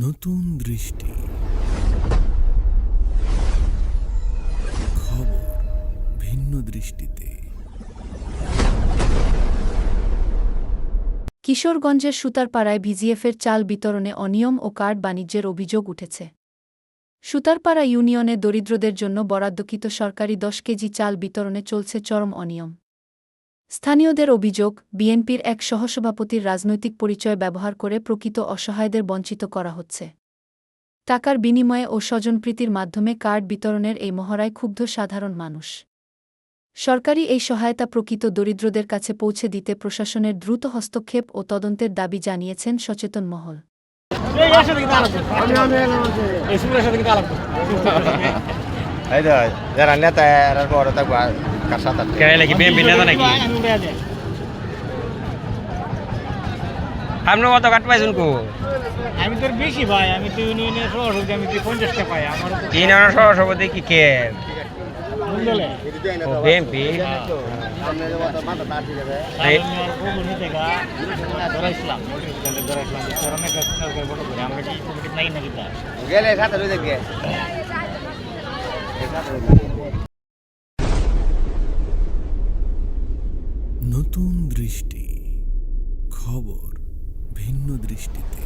নতুন দৃষ্টি খবর ভিন্ন দৃষ্টিতে। কিশোরগঞ্জের সুতারপাড়ায় ভিজিএফের চাল বিতরণে অনিয়ম ও কার্ড বাণিজ্যের অভিযোগ উঠেছে। সুতারপাড়া ইউনিয়নে দরিদ্রদের জন্য বরাদ্দকৃত সরকারি 10 কেজি চাল বিতরণে চলছে চরম অনিয়ম। স্থানীয়দের অভিযোগ, বিএনপির এক সহসভাপতির রাজনৈতিক পরিচয় ব্যবহার করে প্রকৃত অসহায়দের বঞ্চিত করা হচ্ছে। টাকার বিনিময়ে ও স্বজনপ্রীতির মাধ্যমে কার্ড বিতরণের এই মহড়ায় ক্ষুব্ধ সাধারণ মানুষ। সরকারি এই সহায়তা প্রকৃত দরিদ্রদের কাছে পৌঁছে দিতে প্রশাসনের দ্রুত হস্তক্ষেপ ও তদন্তের দাবি জানিয়েছেন সচেতন মহল। যারা নেতা বড় থাকবো কার সাথে বিএনপি নেতা নাকি আপনি কত কাট পাইছেন কো? আমি তোর বেশি ভাই, আমি তো ইউনিয়নের সভাপতি, আমি তো 50টা পাই। আমার ইউনিয়নের সভাপতি কি কে? বিএনপি নতুন দৃষ্টি খবর ভিন্ন দৃষ্টিতে।